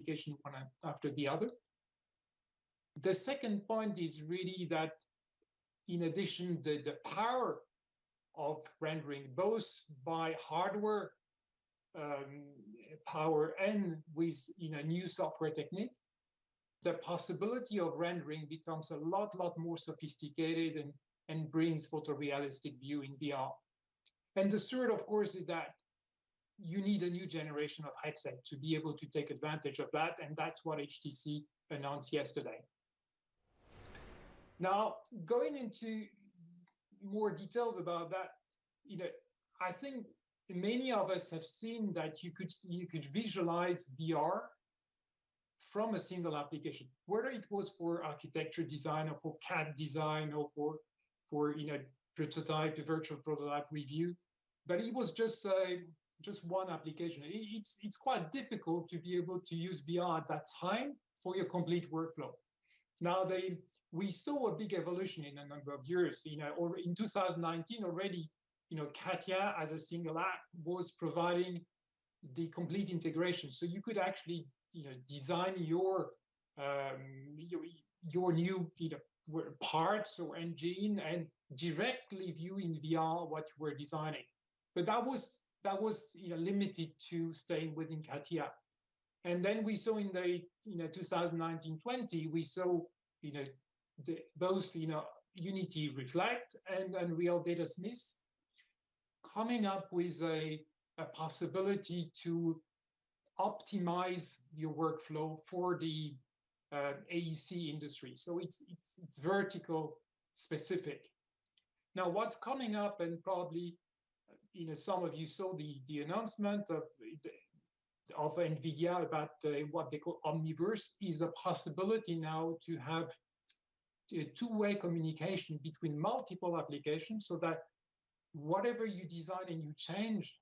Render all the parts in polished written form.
application one after the other. The second point is really that, in addition, the power of rendering, both by hardware power and with new software technique, the possibility of rendering becomes a lot more sophisticated and brings photorealistic view in VR. And the third, of course, is that you need a new generation of headset to be able to take advantage of that, and that's what HTC announced yesterday. Now, going into more details about that, I think many of us have seen that you could visualize VR from a single application, whether it was for architecture design or for CAD design or for prototype, the virtual prototype review. But it was just one application. It's quite difficult to be able to use VR at that time for your complete workflow. Now, we saw a big evolution in a number of years. Or in 2019 already, CATIA as a single app was providing the complete integration. So you could actually, design your new, parts or engine and directly view in VR what you were designing. But that was limited to staying within CATIA. And then we saw in the 2019-20, we saw both Unity Reflect and Unreal Datasmith coming up with a possibility to optimize your workflow for the AEC industry. So it's vertical specific. Now, what's coming up, and probably some of you saw the announcement of NVIDIA about what they call Omniverse, is a possibility now to have a two-way communication between multiple applications, so that whatever you design and you change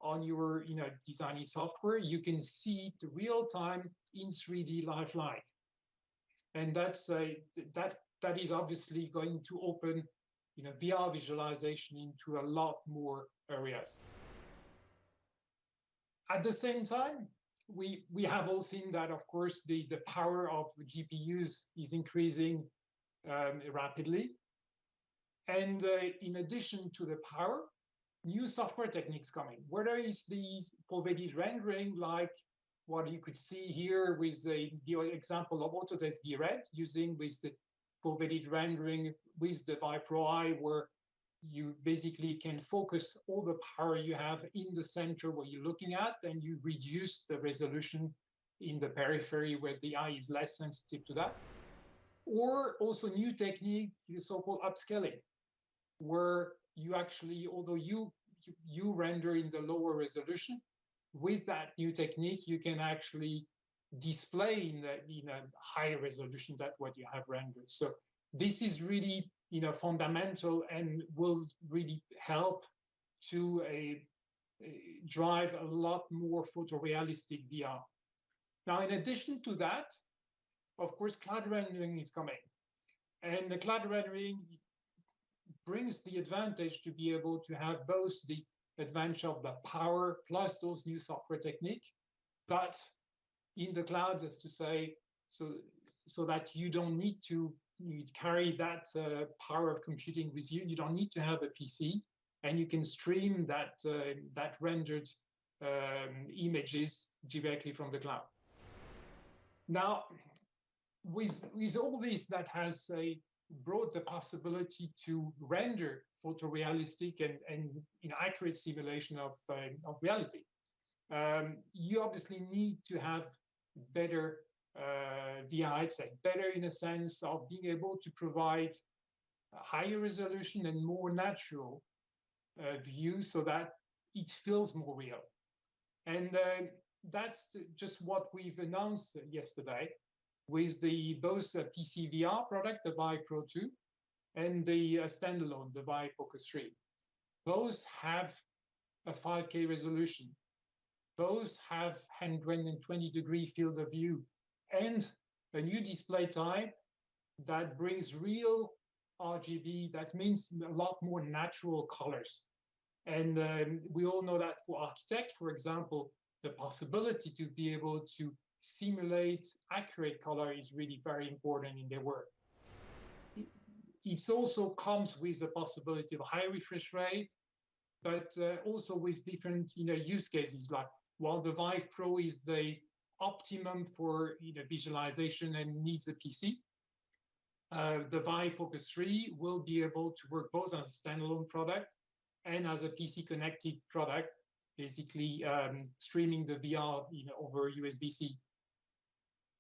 on your designing software, you can see it real time in 3D lifelike. And that's that is obviously going to open VR visualization into a lot more areas. At the same time, we have all seen that, of course, the power of GPUs is increasing rapidly. And in addition to the power, new software techniques coming, whether it's the foveated rendering, like what you could see here with the example of Autodesk VRED, using with the foveated rendering with the Vive Pro Eye, where you basically can focus all the power you have in the center where you're looking at, and you reduce the resolution in the periphery where the eye is less sensitive to that. Or also new technique, the so-called upscaling, where you actually, although you render in the lower resolution, with that new technique, you can actually display in a higher resolution than what you have rendered. So this is really fundamental and will really help to drive a lot more photorealistic VR. Now, in addition to that, of course, cloud rendering is coming. And the cloud rendering brings the advantage to be able to have both the advantage of the power plus those new software technique, but in the cloud, as to say, so that you don't need to carry that power of computing with you. You don't need to have a PC, and you can stream that rendered images directly from the cloud. Now, with all this, that has brought the possibility to render photorealistic and accurate simulation of reality. You obviously need to have better VR headset, better in a sense of being able to provide a higher resolution and more natural view, so that it feels more real. And that's just what we've announced yesterday with both PC VR product, the Vive Pro 2, and the standalone, the Vive Focus 3. Both have a 5K resolution. Both have 120-degree field of view and a new display type that brings real RGB. That means a lot more natural colors. And we all know that for architects, for example, the possibility to be able to simulate accurate color is really very important in their work. It also comes with the possibility of high refresh rate, but also with different use cases. Like while the Vive Pro is the optimum for visualization and needs a PC, the Vive Focus 3 will be able to work both as a standalone product and as a PC connected product, basically streaming the VR over USB-C.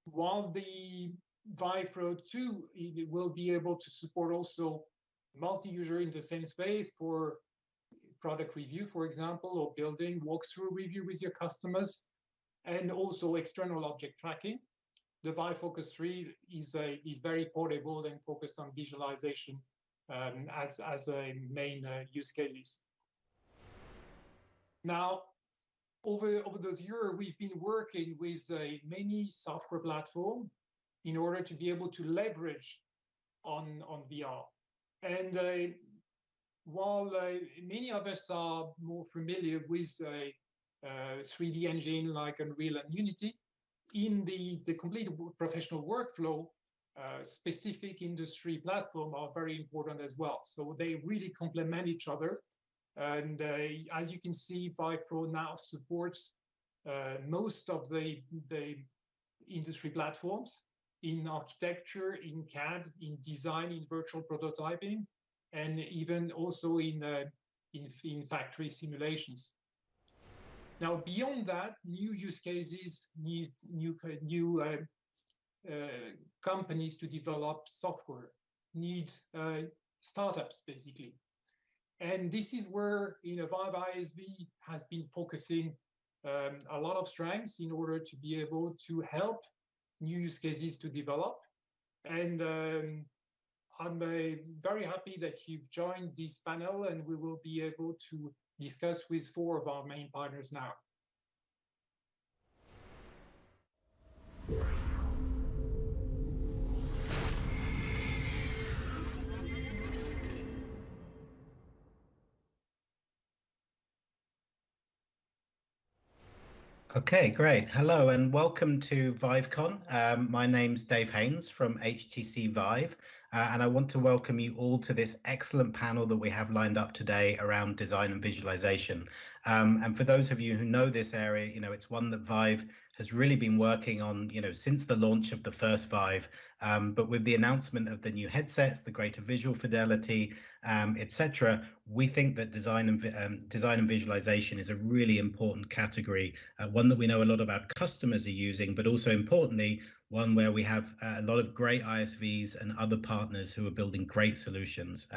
While the Vive Pro 2 it will be able to support also multi-user in the same space for product review, for example, or building walkthrough review with your customers, and also external object tracking. The Vive Focus 3 is very portable and focused on visualization as a main use cases. Now, over those years, we've been working with many software platforms in order to be able to leverage on VR. And while many of us are more familiar with a 3D engine like Unreal and Unity, in the complete professional workflow, specific industry platforms are very important as well. So they really complement each other. And as you can see, Vive Pro now supports most of the industry platforms in architecture, in CAD, in design, in virtual prototyping, and even also in factory simulations. Now, beyond that, new use cases need new companies to develop software, need startups, basically. And this is where Vive ISV has been focusing a lot of strengths in order to be able to help new use cases to develop. And I'm very happy that you've joined this panel, and we will be able to discuss with 4 of our main partners now. Okay, great. Hello and welcome to ViveCon. My name's Dave Haynes from HTC Vive, and I want to welcome you all to this excellent panel that we have lined up today around design and visualization. And for those of you who know this area, it's one that Vive has really been working on, since the launch of the first Vive. But with the announcement of the new headsets, the greater visual fidelity, etc., we think that design and visualization is a really important category, one that we know a lot of our customers are using, but also importantly, one where we have a lot of great ISVs and other partners who are building great solutions.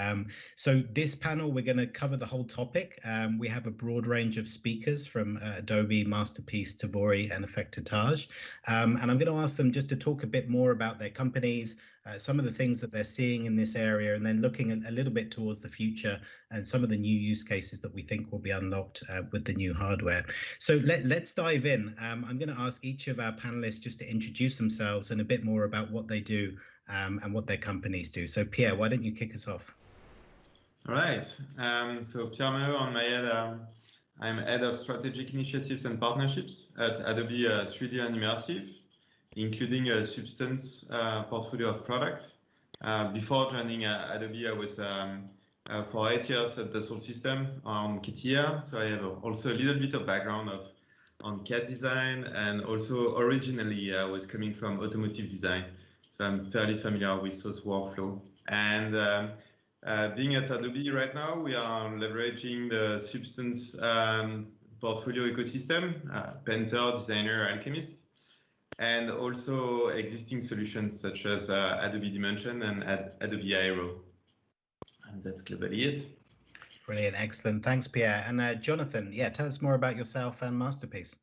So this panel, we're going to cover the whole topic. We have a broad range of speakers from Adobe, Masterpiece, Tavori, and Effectatage. And I'm going to ask them just to talk a bit more about their companies, some of the things that they're seeing in this area, and then looking a little bit towards the future and some of the new use cases that we think will be unlocked with the new hardware. So let's dive in. I'm going to ask each of our panelists just to introduce themselves and a bit more about what they do and what their companies do. So Pierre, why don't you kick us off? All right. So Pierre Maheu on my head. I'm head of strategic initiatives and partnerships at Adobe 3D and Immersive, including a Substance portfolio of products. Before joining Adobe, I was for 8 years at Dassault Systèmes on CATIA, so I have also a little bit of background on CAD design, and also originally I was coming from automotive design, so I'm fairly familiar with those workflow. And being at Adobe right now, we are leveraging the Substance portfolio ecosystem, Painter, Designer, Alchemist, and also existing solutions such as Adobe Dimension and Adobe Aero. And that's globally it. Brilliant, excellent. Thanks, Pierre. And Jonathan, tell us more about yourself and Masterpiece.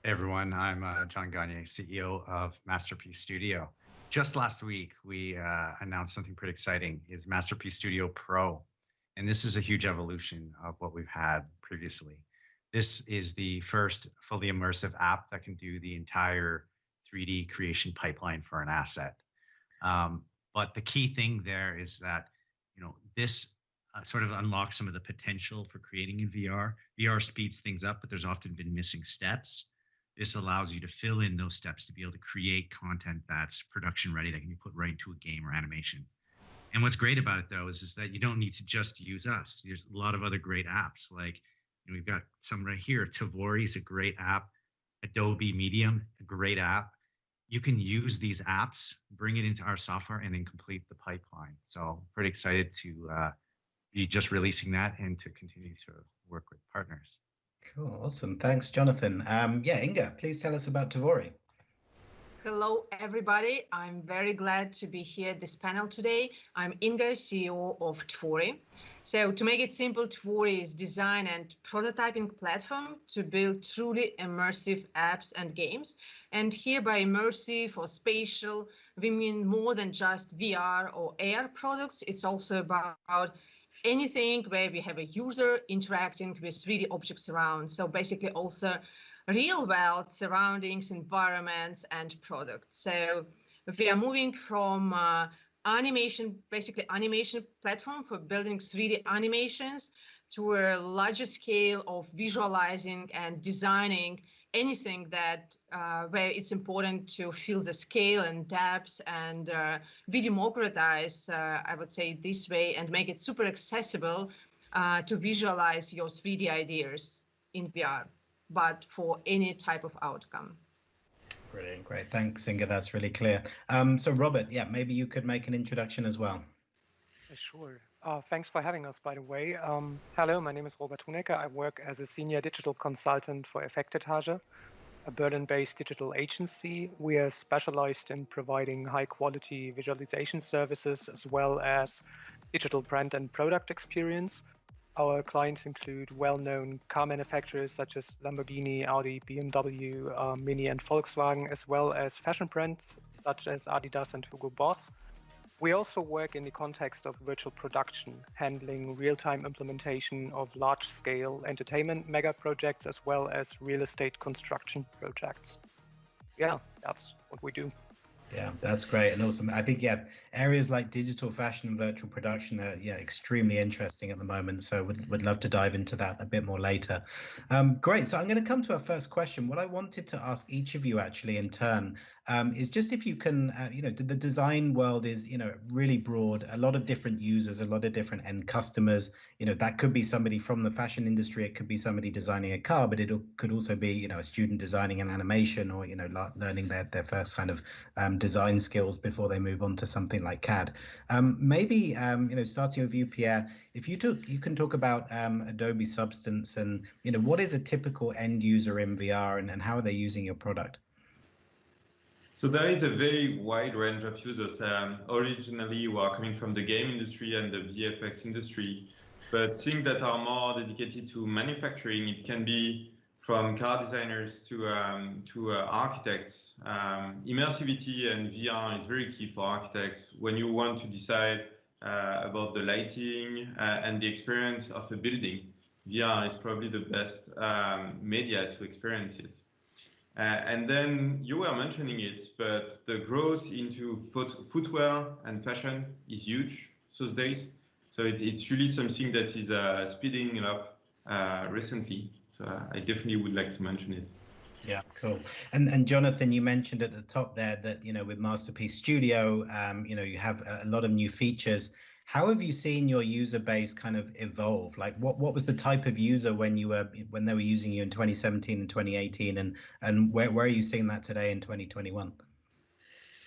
Hey everyone, I'm John Gagne, CEO of Masterpiece Studio. Just last week, we announced something pretty exciting. It's Masterpiece Studio Pro. And this is a huge evolution of what we've had previously. This is the first fully immersive app that can do the entire 3D creation pipeline for an asset. But the key thing there is that, this sort of unlock some of the potential for creating in VR. VR speeds things up, but there's often been missing steps. This allows you to fill in those steps to be able to create content that's production ready that can be put right into a game or animation. And what's great about it, though, is that you don't need to just use us. There's a lot of other great apps. Like, we've got some right here. Tavori is a great app. Adobe Medium, a great app. You can use these apps, bring it into our software, and then complete the pipeline. So pretty excited to be just releasing that and to continue to work with partners. Cool, awesome. Thanks, Jonathan. Yeah, Inga, please tell us about Tavori. Hello, everybody. I'm very glad to be here at this panel today. I'm Inga, CEO of Tavori. So to make it simple, Tavori is design and prototyping platform to build truly immersive apps and games. And here by immersive or spatial, we mean more than just VR or AR products. It's also about anything where we have a user interacting with 3D objects around. So basically also real world surroundings, environments, and products. So we are moving from animation platform for building 3D animations to a larger scale of visualizing and designing anything that where it's important to feel the scale and depth, and we democratize, I would say this way, and make it super accessible to visualize your 3D ideas in VR, but for any type of outcome. Brilliant, great. Thanks, Inga. That's really clear. So Robert, yeah, maybe you could make an introduction as well. Sure. Thanks for having us, by the way. Hello, my name is Robert Hunecker. I work as a senior digital consultant for Effektetage, a Berlin-based digital agency. We are specialized in providing high-quality visualization services as well as digital brand and product experience. Our clients include well-known car manufacturers such as Lamborghini, Audi, BMW, Mini, and Volkswagen, as well as fashion brands such as Adidas and Hugo Boss. We also work in the context of virtual production, handling real-time implementation of large-scale entertainment mega projects as well as real estate construction projects. Yeah, that's what we do. Yeah, that's great and awesome. I think, yeah, areas like digital fashion and virtual production are, yeah, extremely interesting at the moment. So would love to dive into that a bit more later. Great. So I'm going to come to our first question. What I wanted to ask each of you actually in turn is just if you can, the design world is, really broad, a lot of different users, a lot of different end customers. That could be somebody from the fashion industry. It could be somebody designing a car, but it could also be, a student designing an animation or, learning their first kind of design skills before they move on to something like CAD. Maybe, starting with you, Pierre, if you can talk about Adobe Substance and, what is a typical end user in VR and how are they using your product? So there is a very wide range of users. Originally, we are coming from the game industry and the VFX industry, but things that are more dedicated to manufacturing, it can be from car designers to architects. Immersivity and VR is very key for architects when you want to decide about the lighting and the experience of a building. VR is probably the best media to experience it. And then you were mentioning it, but the growth into footwear and fashion is huge these days. So it's really something that is speeding up recently. So I definitely would like to mention it. Yeah, cool. And Jonathan, you mentioned at the top there that, with Masterpiece Studio, you have a lot of new features. How have you seen your user base kind of evolve? Like what was the type of user when they were using you in 2017 and 2018, and where are you seeing that today in 2021?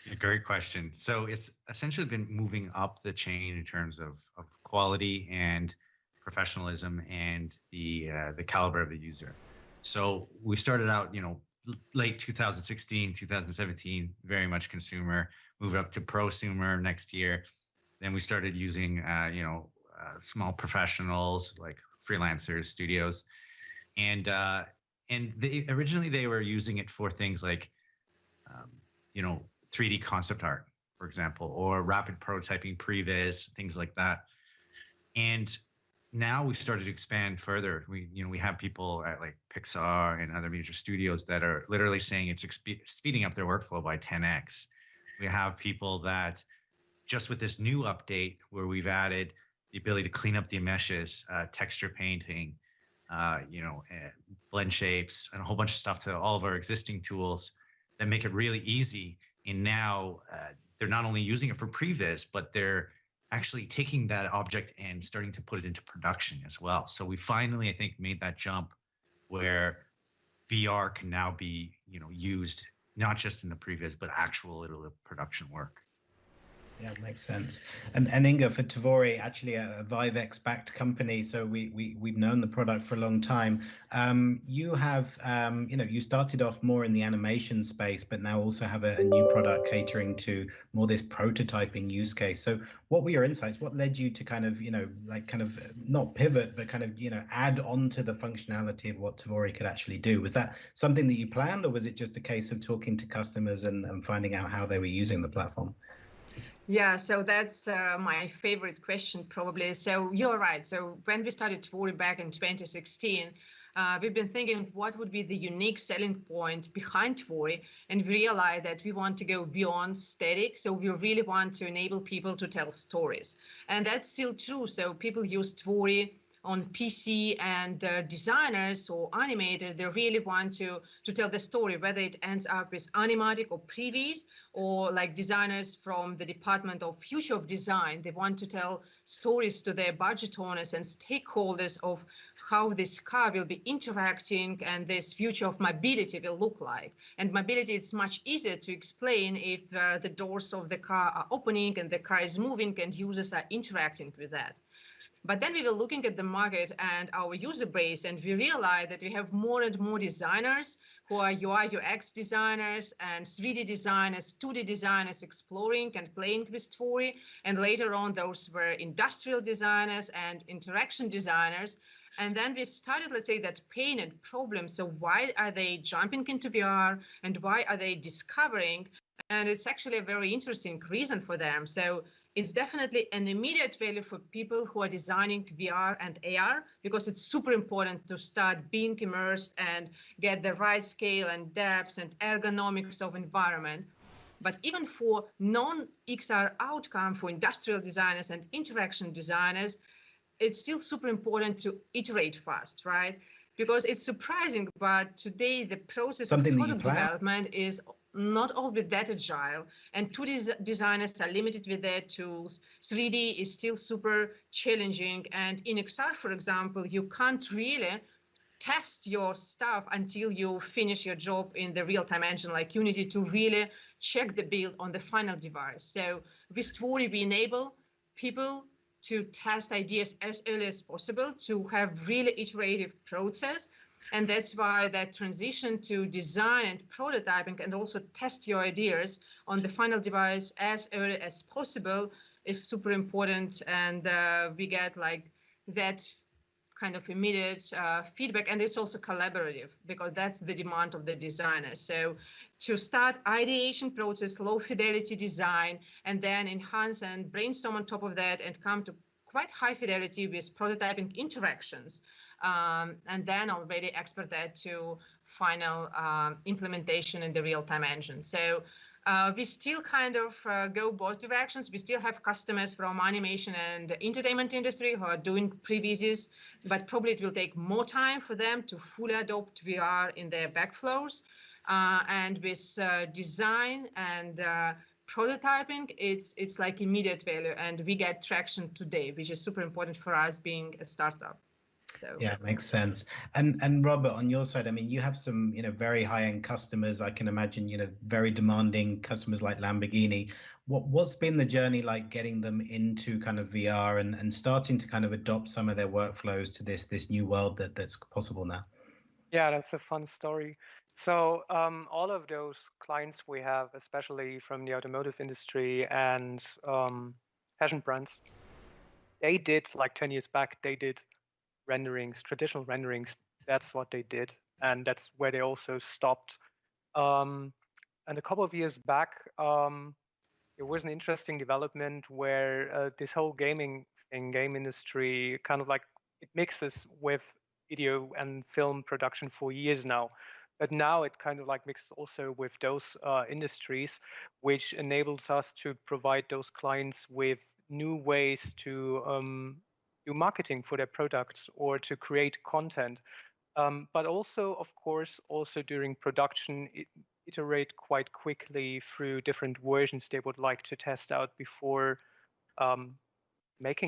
Yeah, great question. So it's essentially been moving up the chain in terms of quality and professionalism and the caliber of the user. So we started out, late 2016, 2017, very much consumer, moved up to prosumer next year. Then we started using, small professionals like freelancers, studios, and originally they were using it for things like, 3D concept art, for example, or rapid prototyping, previs, things like that. And now we've started to expand further. We have people at like Pixar and other major studios that are literally saying it's speeding up their workflow by 10x. We have people that just with this new update where we've added the ability to clean up the meshes, texture painting, blend shapes, and a whole bunch of stuff to all of our existing tools that make it really easy. And now they're not only using it for previs, but they're actually taking that object and starting to put it into production as well. So we finally, I think, made that jump where VR can now be, used not just in the previs, but actual iterative production work. Yeah, makes sense. And Inga, for Tvori, actually a ViveX backed company, so we've known the product for a long time. You have, you started off more in the animation space, but now also have a new product catering to more this prototyping use case. So what were your insights? What led you to kind of, not pivot, but kind of, add on to the functionality of what Tvori could actually do? Was that something that you planned, or was it just a case of talking to customers and finding out how they were using the platform? Yeah, so that's my favorite question, probably. So you're right. So when we started Tvori back in 2016, we've been thinking what would be the unique selling point behind Tvori, and we realized that we want to go beyond static. So we really want to enable people to tell stories, and that's still true. So people use Tvori on PC, and designers or animators, they really want to tell the story, whether it ends up with animatic or previs, or like designers from the Department of Future of Design, they want to tell stories to their budget owners and stakeholders of how this car will be interacting and this future of mobility will look like. And mobility is much easier to explain if the doors of the car are opening and the car is moving and users are interacting with that. But then we were looking at the market and our user base, and we realized that we have more and more designers who are UI, UX designers and 3D designers, 2D designers exploring and playing with Tvori. And later on, those were industrial designers and interaction designers. And then we started, let's say, that pain and problem. So why are they jumping into VR and why are they discovering? And it's actually a very interesting reason for them. So it's definitely an immediate value for people who are designing VR and AR, because it's super important to start being immersed and get the right scale and depth and ergonomics of environment. But even for non-XR outcome for industrial designers and interaction designers, it's still super important to iterate fast, right? Because it's surprising, but today the process of product development is not always that agile, and 2D designers are limited with their tools. 3D is still super challenging, and in XR, for example, you can't really test your stuff until you finish your job in the real-time engine like Unity to really check the build on the final device. So with Tvori, we enable people to test ideas as early as possible, to have really iterative process. And that's why that transition to design and prototyping and also test your ideas on the final device as early as possible is super important. And we get like that kind of immediate feedback, and it's also collaborative because that's the demand of the designer. So to start ideation process, low fidelity design, and then enhance and brainstorm on top of that and come to quite high fidelity with prototyping interactions, and then already export that to final implementation in the real-time engine. So we still kind of go both directions. We still have customers from animation and entertainment industry who are doing previses, but probably it will take more time for them to fully adopt VR in their backflows. And with design and prototyping, it's like immediate value, and we get traction today, which is super important for us being a startup. So. Yeah, it makes sense. And Robert, on your side, I mean, you have some, very high-end customers. I can imagine, very demanding customers like Lamborghini. What's been the journey like getting them into kind of VR and starting to kind of adopt some of their workflows to this new world that's possible now? Yeah, that's a fun story. So all of those clients we have, especially from the automotive industry and fashion brands, they did like 10 years back, they did renderings, traditional renderings. That's what they did. And that's where they also stopped. And a couple of years back, there was an interesting development where this whole game industry kind of like it mixes with video and film production for years now. But now it kind of like mixes also with those industries, which enables us to provide those clients with new ways to do marketing for their products or to create content. But also, of course, also during production, iterate quite quickly through different versions they would like to test out before making